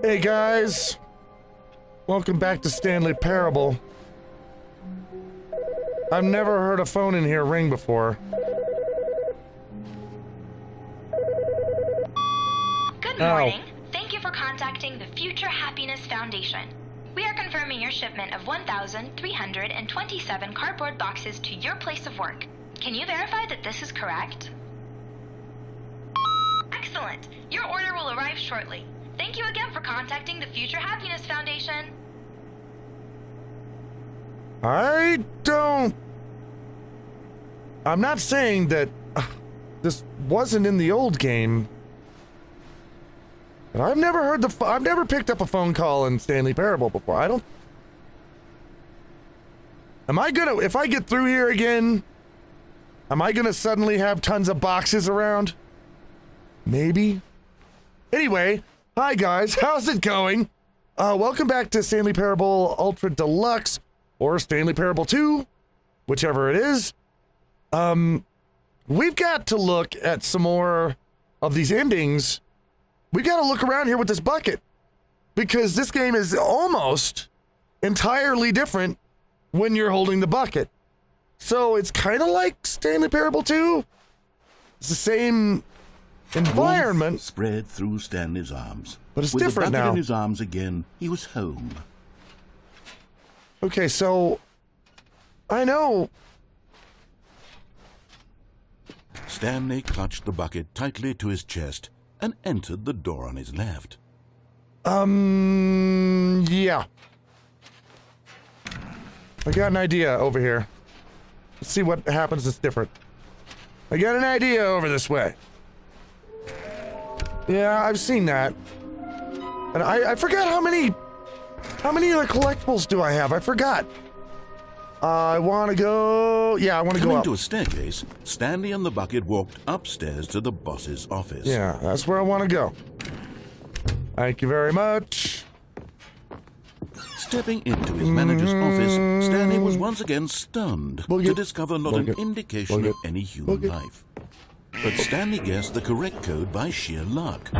Hey guys, welcome back to Stanley Parable. I've never heard a phone in here ring before. Good morning. Thank you for contacting the Future Happiness Foundation. We are confirming your shipment of 1,327 cardboard boxes to your place of work. Can you verify that this is correct? Excellent. Your order will arrive shortly. Thank you again for contacting the Future Happiness Foundation. I'm not saying that this wasn't in the old game. But I've never picked up a phone call in Stanley Parable before. If I get through here again, am I gonna suddenly have tons of boxes around? Maybe. Anyway, hi guys, how's it going? Welcome back to Stanley Parable Ultra Deluxe, or Stanley Parable 2, whichever it is. We've got to look at some more of these endings. We gotta look around here with this bucket, because this game is almost entirely different when you're holding the bucket. So it's kind of like Stanley Parable 2. It's the same environment. Spread through Stanley's arms. But it's With different the bucket now. in his arms again, he was home. Okay, so I know. Stanley clutched the bucket tightly to his chest and entered the door on his left. Yeah. I got an idea over here. Let's see what happens that's different. I got an idea over this way. Yeah, I've seen that. And I forgot how many other collectibles do I have? I forgot. I want to go... Yeah, I want to go up. Coming to a staircase, Stanley and the bucket walked upstairs to the boss's office. Yeah, that's where I want to go. Thank you very much. Stepping into his manager's office, Stanley was once again stunned to discover not an indication of any human life. But Stanley guessed the correct code by sheer luck.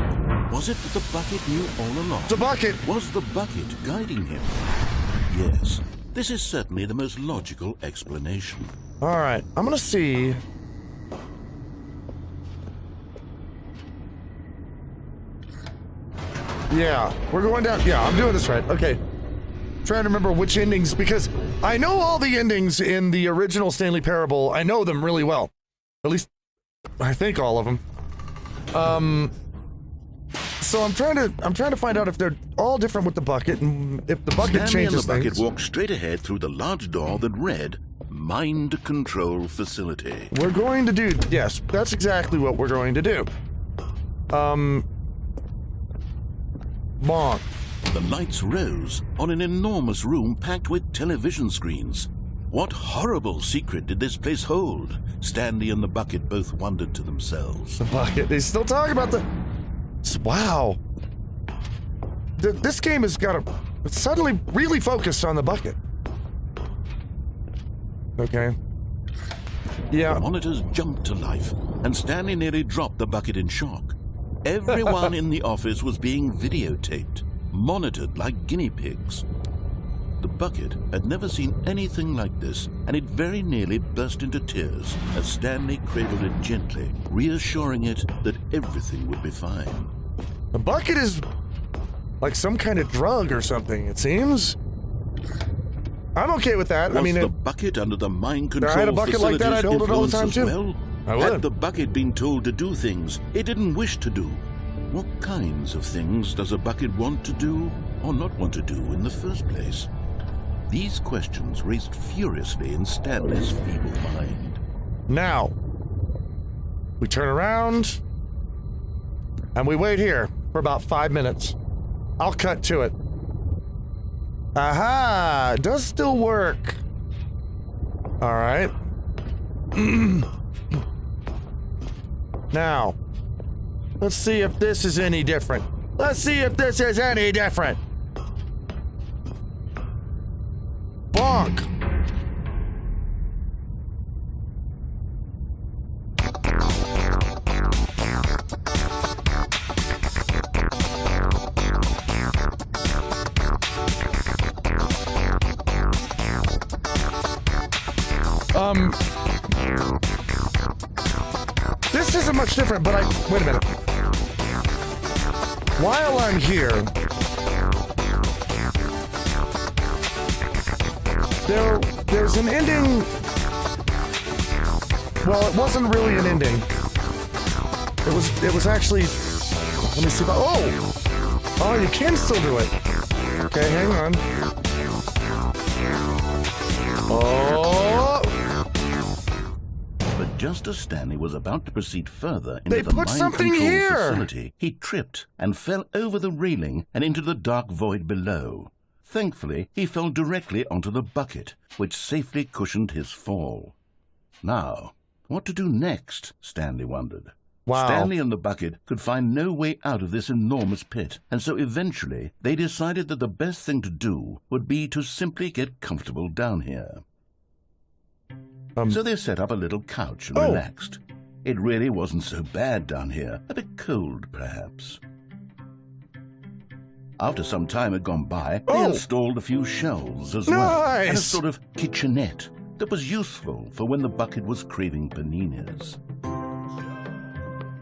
Was it that the bucket knew all along? The bucket! Was the bucket guiding him? Yes, this is certainly the most logical explanation. Alright, I'm gonna see... Yeah, we're going down... Yeah, I'm doing this right. Okay. Trying to remember which endings, because I know all the endings in the original Stanley Parable. I know them really well. At least, I think all of them. So I'm trying to find out if they're all different with the bucket, and if the bucket Stanley changes and the bucket things. walked straight ahead through the large door that read, Mind Control Facility. We're going to do... Yes, that's exactly what we're going to do. Bonk. The lights rose on an enormous room packed with television screens. What horrible secret did this place hold? Stanley and the bucket both wondered to themselves. The bucket. They still talk about the... Wow. This game has got a... It's suddenly really focused on the bucket. Okay. Yeah. The monitors jumped to life, and Stanley nearly dropped the bucket in shock. Everyone in the office was being videotaped, monitored like guinea pigs. The bucket had never seen anything like this, and it very nearly burst into tears as Stanley cradled it gently, reassuring it that everything would be fine. The bucket is like some kind of drug or something, it seems. I'm okay with that. Was I mean, the bucket under the mind control I had a bucket like that, I'd hold it all the time too. Well? I would. Had the bucket been told to do things it didn't wish to do? What kinds of things does a bucket want to do or not want to do in the first place? These questions raced furiously in Stanley's feeble mind. Now, we turn around, and we wait here for about 5 minutes. I'll cut to it. Aha! It does still work. All right. Now, let's see if this is any different. Let's see if this is any different. Bonk. This isn't much different, but wait a minute. While I'm here, there's an ending. Well, it wasn't really an ending. It was actually, let me see if oh, you can still do it. Okay, hang on. Oh! But just as Stanley was about to proceed further into the put something mind control here. facility, he tripped and fell over the railing and into the dark void below. Thankfully, he fell directly onto the bucket, which safely cushioned his fall. Now, what to do next, Stanley wondered. Wow. Stanley and the bucket could find no way out of this enormous pit, and so eventually they decided that the best thing to do would be to simply get comfortable down here. So they set up a little couch and relaxed. It really wasn't so bad down here, a bit cold perhaps. After some time had gone by, they installed a few shelves as well, and a sort of kitchenette that was useful for when the bucket was craving paninis.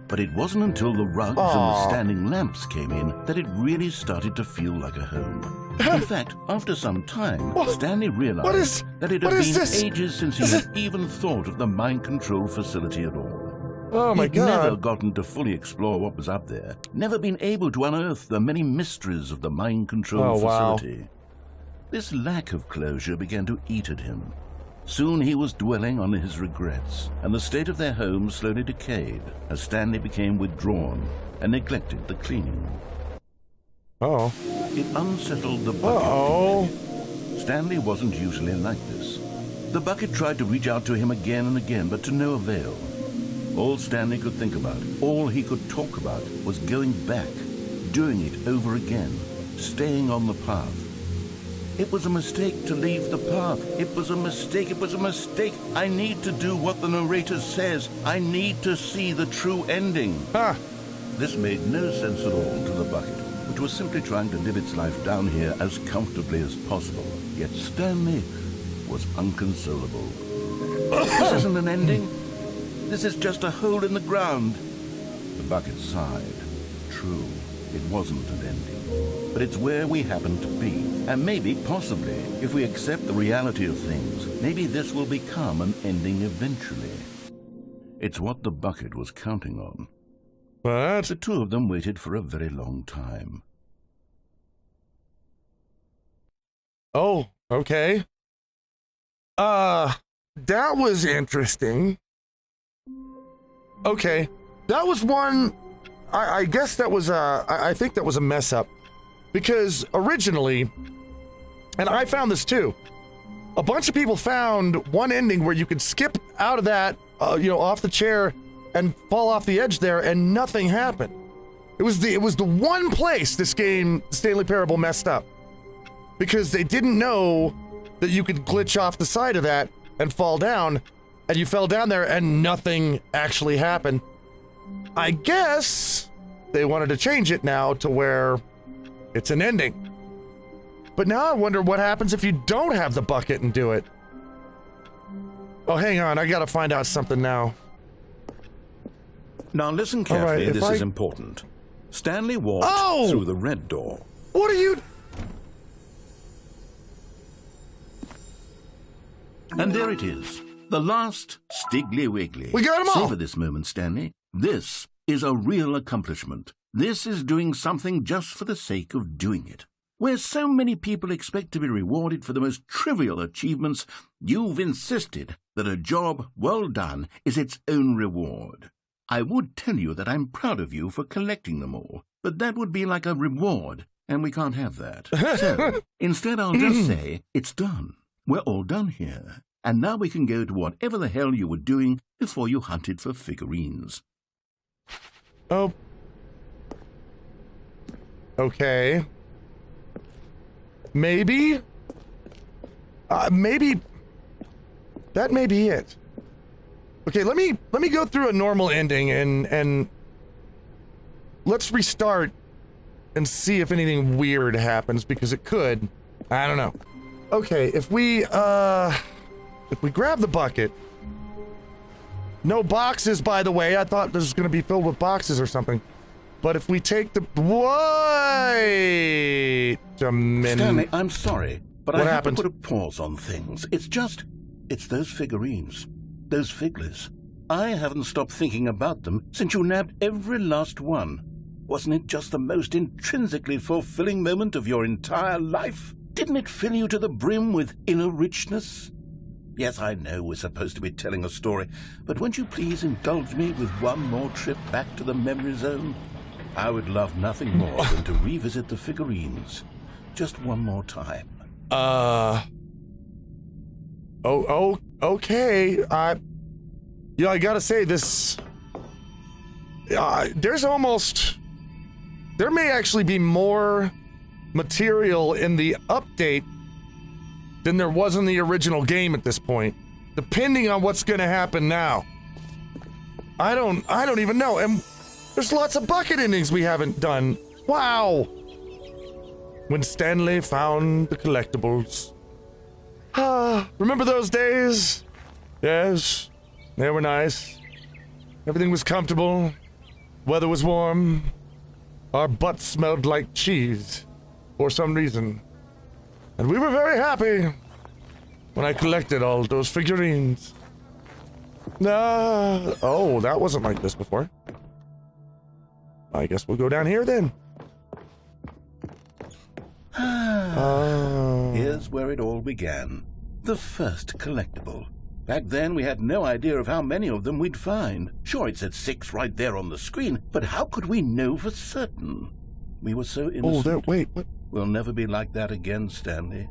But it wasn't until the rugs and the standing lamps came in that it really started to feel like a home. In fact, after some time, Stanley realized that it had been ages since he had even thought of the mind control facility at all. Oh my God. He'd never gotten to fully explore what was up there, never been able to unearth the many mysteries of the mind control facility. This lack of closure began to eat at him. Soon he was dwelling on his regrets, and the state of their home slowly decayed as Stanley became withdrawn and neglected the cleaning. It unsettled the bucket. Stanley wasn't usually like this. The bucket tried to reach out to him again and again, but to no avail. All Stanley could think about, all he could talk about, was going back, doing it over again, staying on the path. It was a mistake to leave the path. It was a mistake. It was a mistake. I need to do what the narrator says. I need to see the true ending. This made no sense at all to the bucket, which was simply trying to live its life down here as comfortably as possible. Yet Stanley was unconsolable. This isn't an ending. This is just a hole in the ground. The bucket sighed. True, it wasn't an ending. But it's where we happen to be. And maybe, possibly, if we accept the reality of things, maybe this will become an ending eventually. It's what the bucket was counting on. What? The two of them waited for a very long time. Oh, okay. That was interesting. Okay, that was one, I guess that was I think that was a mess up. Because originally, and I found this too, a bunch of people found one ending where you could skip out of that, off the chair and fall off the edge there and nothing happened. It was the one place this game, Stanley Parable, messed up. Because they didn't know that you could glitch off the side of that and fall down, and you fell down there and nothing actually happened. I guess they wanted to change it now to where it's an ending. But now I wonder what happens if you don't have the bucket and do it. Oh, hang on, I gotta find out something now. Now listen carefully, right, this is important. Stanley walked through the red door. What are you... And there it is, the last Stiggly Wiggly. We got 'em all! Savor this moment, Stanley. This is a real accomplishment. This is doing something just for the sake of doing it. Where so many people expect to be rewarded for the most trivial achievements, you've insisted that a job well done is its own reward. I would tell you that I'm proud of you for collecting them all, but that would be like a reward, and we can't have that. So, instead I'll just say, it's done. We're all done here. And now we can go to whatever the hell you were doing before you hunted for figurines. Oh. Okay. Maybe? Maybe... That may be it. Okay, let me go through a normal ending and let's restart and see if anything weird happens, because it could. I don't know. Okay, if we, if we grab the bucket, no boxes, by the way. I thought this was going to be filled with boxes or something. But if we take the... Wait a minute. Stanley, I'm sorry, but What I happened? have to put a pause on things. It's those figurines. Those figlers. I haven't stopped thinking about them since you nabbed every last one. Wasn't it just the most intrinsically fulfilling moment of your entire life? Didn't it fill you to the brim with inner richness? Yes, I know we're supposed to be telling a story, but won't you please indulge me with one more trip back to the memory zone? I would love nothing more than to revisit the figurines. Just one more time. Okay. I gotta say this... there may actually be more material in the update than there was in the original game at this point, depending on what's gonna happen now. I don't even know. And there's lots of bucket endings we haven't done. Wow. When Stanley found the collectibles. Remember those days? Yes, they were nice. Everything was comfortable. Weather was warm. Our butts smelled like cheese for some reason. And we were very happy when I collected all those figurines. Oh, that wasn't like this before. I guess we'll go down here then. Here's where it all began. The first collectible. Back then, we had no idea of how many of them we'd find. Sure, it said 6 right there on the screen, but how could we know for certain? We were so innocent. Wait, what? We'll never be like that again, Stanley.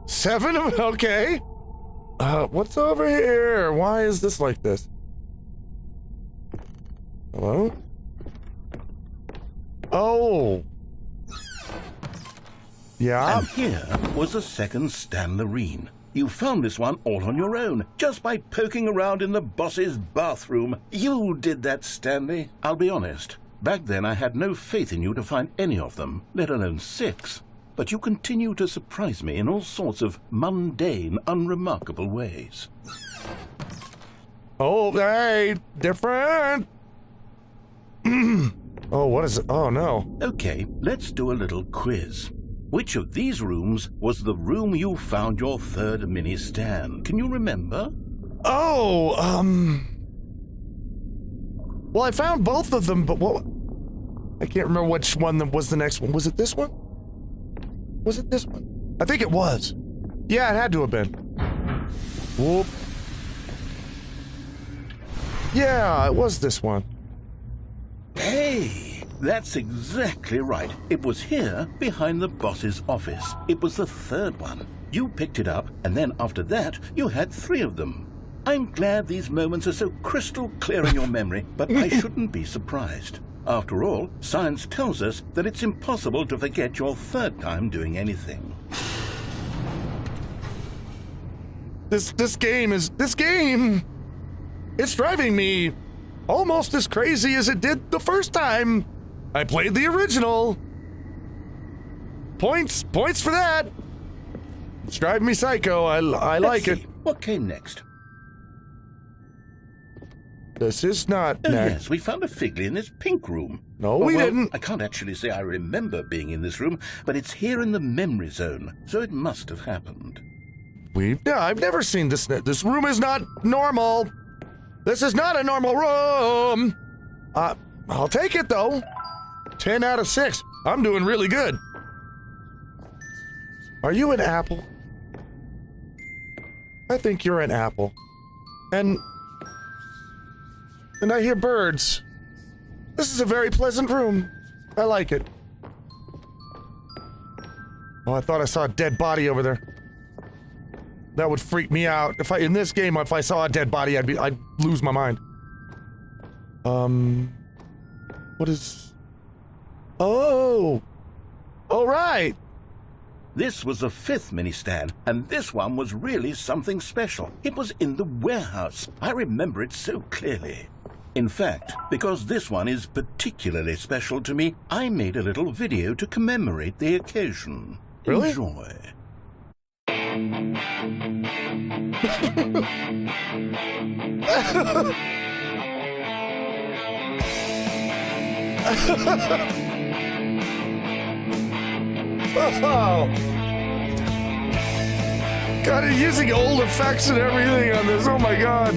7 of them? Okay. What's over here? Why is this like this? Hello? Oh. Yeah? And here was a second Stanlerine. You found this one all on your own, just by poking around in the boss's bathroom. You did that, Stanley. I'll be honest. Back then I had no faith in you to find any of them, let alone 6. But you continue to surprise me in all sorts of mundane, unremarkable ways. Oh, hey, different. Oh, what is it? Oh, no. Okay, let's do a little quiz. Which of these rooms was the room you found your third mini Stan? Can you remember? Oh, well, I found both of them, but what? I can't remember which one that was the next one. Was it this one? Was it this one? I think it was. Yeah, it had to have been. Whoop. Yeah, it was this one. Hey, that's exactly right. It was here, behind the boss's office. It was the third one. You picked it up, and then after that, you had 3 of them. I'm glad these moments are so crystal clear in your memory, but I shouldn't be surprised. After all, science tells us that it's impossible to forget your third time doing anything. This game, it's driving me almost as crazy as it did the first time I played the original. Points for that. It's driving me psycho. I like it. What came next? This is not Oh, next. yes, we found a Figley in this pink room. No, we didn't. I can't actually say I remember being in this room, but it's here in the memory zone, so it must have happened. I've never seen this. This room is not normal. This is not a normal room. I'll take it, though. 10 out of 6. I'm doing really good. Are you an apple? I think you're an apple. And I hear birds. This is a very pleasant room. I like it. Oh, I thought I saw a dead body over there. That would freak me out. In this game, if I saw a dead body, I'd lose my mind. What is... Oh! All right! This was the 5th mini-stand, and this one was really something special. It was in the warehouse. I remember it so clearly. In fact, because this one is particularly special to me, I made a little video to commemorate the occasion. Really? Enjoy. Oh. God, you're using old effects and everything on this. Oh my god.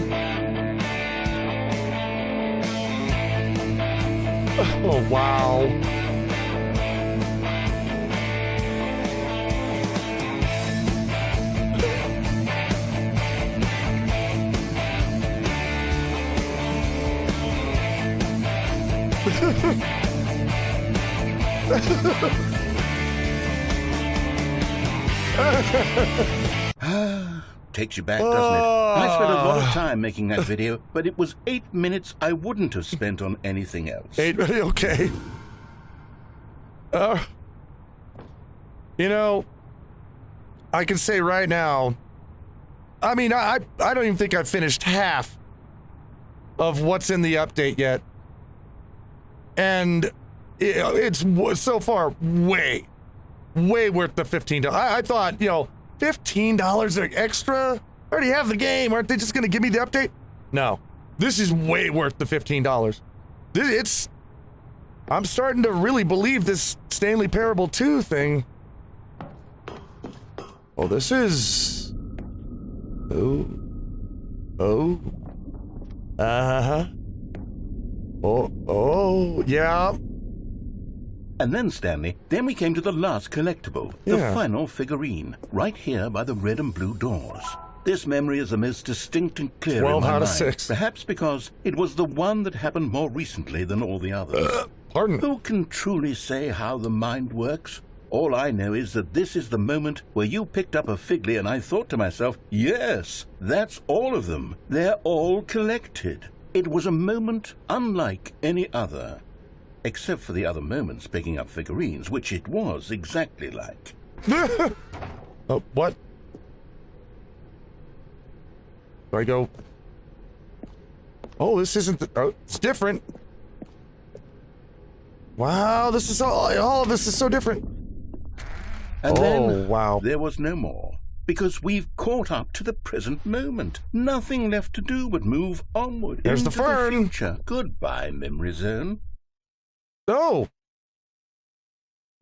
Oh wow. Takes you back, doesn't it? I spent a lot of time making that video, but it was 8 minutes I wouldn't have spent on anything else. Okay. You know, I can say right now, I mean, I don't even think I've finished half of what's in the update yet. And it's so far way worth the $15. I thought, you know, $15 extra? I already have the game. Aren't they just going to give me the update? No. This is way worth the $15. I'm starting to really believe this Stanley Parable 2 thing. Oh, this is... Oh. Uh-huh. Oh, yeah. And then, Stanley, then we came to the last collectible, the final figurine, right here by the red and blue doors. This memory is the most distinct and clear in my 12 out of mind, 6. perhaps because it was the one that happened more recently than all the others. Pardon? Who can truly say how the mind works? All I know is that this is the moment where you picked up a Figley and I thought to myself, yes, that's all of them. They're all collected. It was a moment unlike any other. Except for the other moments picking up figurines, which it was exactly like. Oh, what? Do I go? Oh, this isn't the... Oh, it's different. Wow, this is all of this is so different. And then wow. There was no more. Because we've caught up to the present moment. Nothing left to do but move onward There's into the fern. future. Goodbye, Memory Zone. Oh.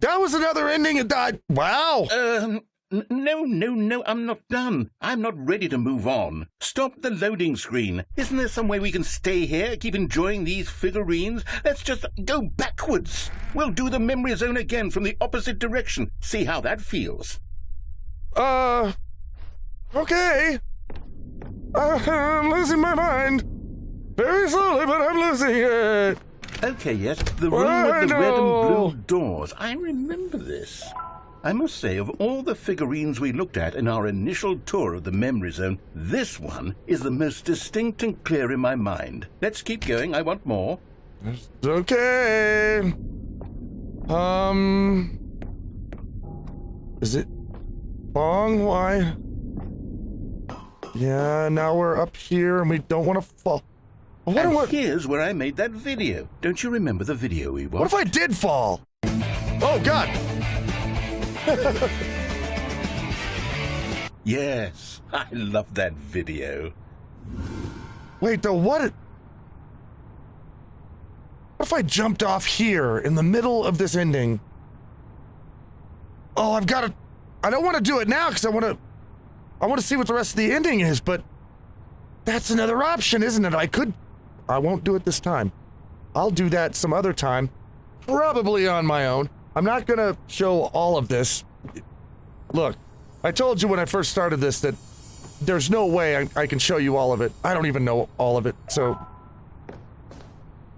That was another ending. It died. Wow. No, I'm not done. I'm not ready to move on. Stop the loading screen. Isn't there some way we can stay here, keep enjoying these figurines? Let's just go backwards. We'll do the Memory Zone again from the opposite direction. See how that feels. Okay. I'm losing my mind. Very slowly, but I'm losing it. Okay, yes, the room with the red and blue doors. I remember this. I must say, of all the figurines we looked at in our initial tour of the Memory Zone, this one is the most distinct and clear in my mind. Let's keep going. I want more. Okay. Is it Bong? Why? Yeah, now we're up here and we don't want to fall. And here's where I made that video. Don't you remember the video we watched? What if I did fall? Oh, God. Yes, I love that video. Wait, though, what if I jumped off here in the middle of this ending? Oh, I don't want to do it now because I want to see what the rest of the ending is, but that's another option, isn't it? I won't do it this time. I'll do that some other time, probably on my own. I'm not gonna show all of this. Look, I told you when I first started this that there's no way I can show you all of it. I don't even know all of it, so...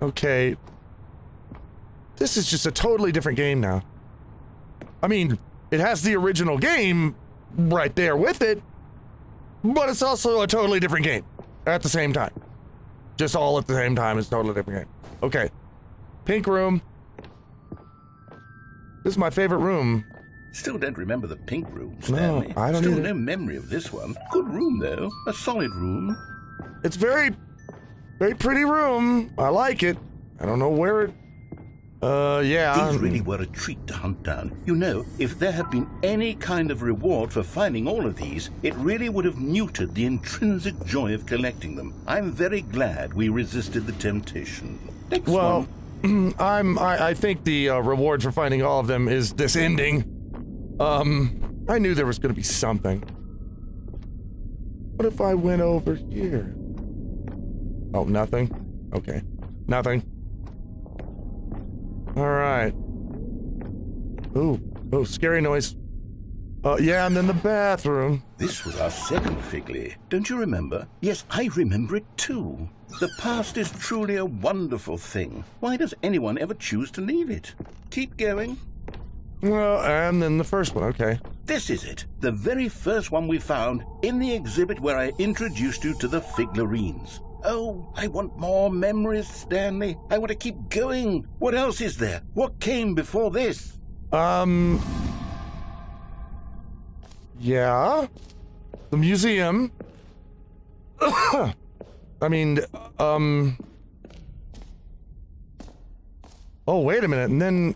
Okay. This is just a totally different game now. I mean, it has the original game right there with it, but it's also a totally different game at the same time. Just all at the same time, it's a totally different game. Okay. Pink room. This is my favorite room. Still don't remember the pink room, Stanley. No, I don't Still either. no memory of this one. Good room, though. A solid room. It's very pretty room. I like it. I don't know where it Yeah. These really were a treat to hunt down. You know, if there had been any kind of reward for finding all of these, it really would have neutered the intrinsic joy of collecting them. I'm very glad we resisted the temptation. Next well, one. I think the reward for finding all of them is this ending. I knew there was going to be something. What if I went over here? Oh, nothing? Okay. Nothing. Alright. Ooh, scary noise. Yeah, and then the bathroom. This was our second Figley. Don't you remember? Yes, I remember it too. The past is truly a wonderful thing. Why does anyone ever choose to leave it? Keep going. Well, and then the first one, okay. This is it. The very first one we found in the exhibit where I introduced you to the figurines. Oh, I want more memories, Stanley. I want to keep going. What else is there? What came before this? Yeah. The museum. I mean, oh, wait a minute, and then...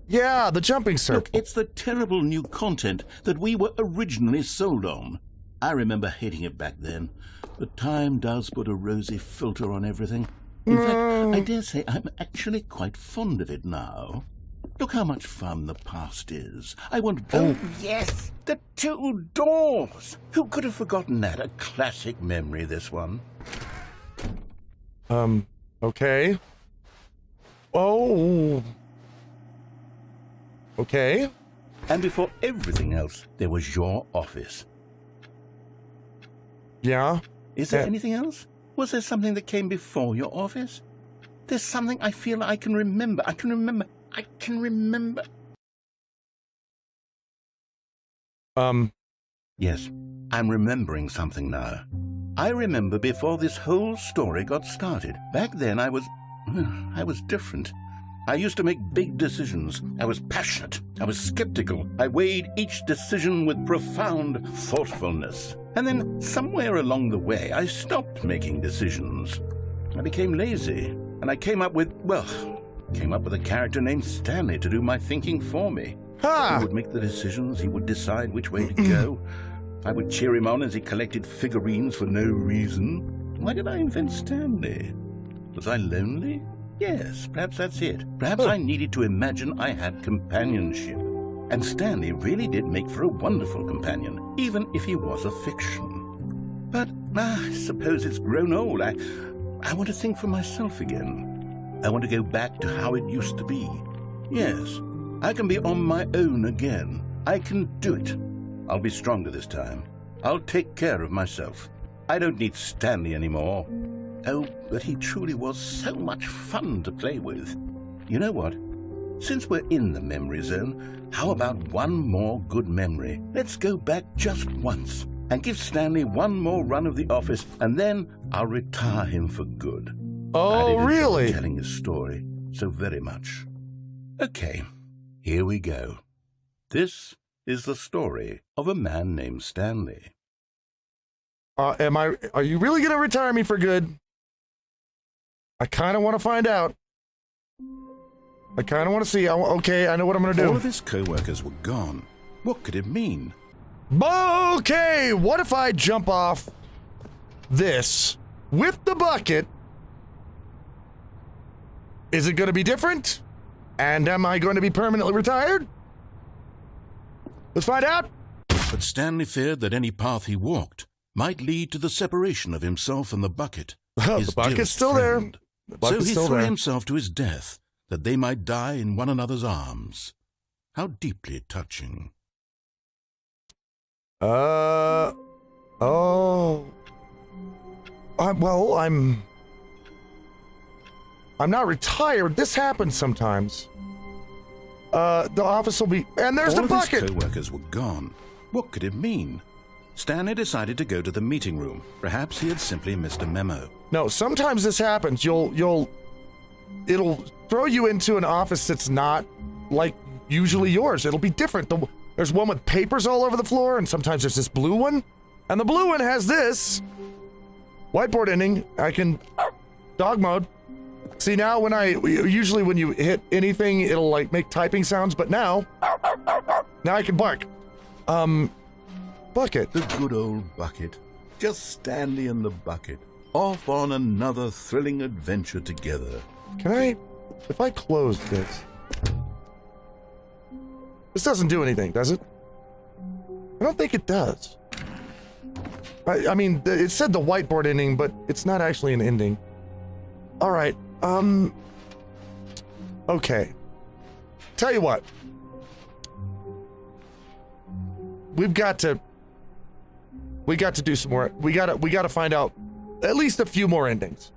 Yeah, the jumping circle. Look, it's the terrible new content that we were originally sold on. I remember hating it back then, but time does put a rosy filter on everything. In fact, I dare say I'm actually quite fond of it now. Look how much fun the past is. I want... Oh, yes! The two doors! Who could have forgotten that? A classic memory, this one. Okay. Oh... Okay. And before everything else, there was your office. Yeah. Is there anything else? Was there something that came before your office? There's something I feel I can remember. I can remember. Yes, I'm remembering something now. I remember before this whole story got started. Back then I was different. I used to make big decisions. I was passionate. I was skeptical. I weighed each decision with profound thoughtfulness. And then somewhere along the way, I stopped making decisions. I became lazy, and I came up with a character named Stanley to do my thinking for me. Ha! He would make the decisions. He would decide which way to go. I would cheer him on as he collected figurines for no reason. Why did I invent Stanley? Was I lonely? Yes, perhaps that's it. Perhaps I needed to imagine I had companionship. And Stanley really did make for a wonderful companion, even if he was a fiction. But I suppose it's grown old. I want to think for myself again. I want to go back to how it used to be. Yes, I can be on my own again. I can do it. I'll be stronger this time. I'll take care of myself. I don't need Stanley anymore. Oh, but he truly was so much fun to play with. You know what? Since we're in the memory zone, how about one more good memory? Let's go back just once and give Stanley one more run of the office, and then I'll retire him for good. Oh, really? Telling his story so very much. Okay, here we go. This is the story of a man named Stanley. Are you really going to retire me for good? I kind of want to find out. I kind of want to see. Okay, I know what I'm going to do. All of his co-workers were gone. What could it mean? Okay, what if I jump off this with the bucket? Is it going to be different? And am I going to be permanently retired? Let's find out. But Stanley feared that any path he walked might lead to the separation of himself and the bucket. The bucket's still there. So he threw himself to his death, that they might die in one another's arms. How deeply touching. I'm not retired. This happens sometimes. The office will be... And there's the bucket! All of his co-workers were gone. What could it mean? Stanley decided to go to the meeting room. Perhaps he had simply missed a memo. No, sometimes this happens. It'll throw you into an office that's not like usually yours. It'll be different. There's one with papers all over the floor, and sometimes there's this blue one. And the blue one has this whiteboard ending. I can dog mode. See, now usually when you hit anything, it'll like make typing sounds, but now I can bark. Bucket. The good old bucket. Just Stanley and the bucket. Off on another thrilling adventure together. If I close this doesn't do anything, does it? I don't think it does. I mean, it said the whiteboard ending, but it's not actually an ending. All right. Okay. Tell you what. We got to do some more. We got to find out at least a few more endings.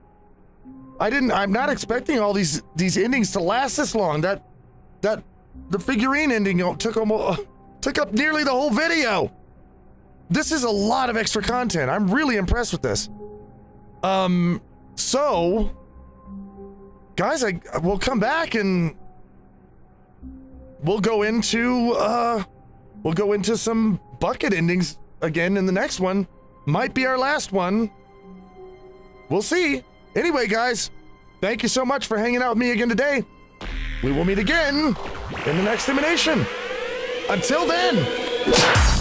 I'm not expecting all these endings to last this long. The figurine ending took up nearly the whole video. This is a lot of extra content. I'm really impressed with this. So, guys, we'll come back and we'll go into some bucket endings again in the next one. Might be our last one. We'll see. Anyway, guys, thank you so much for hanging out with me again today. We will meet again in the next elimination. Until then.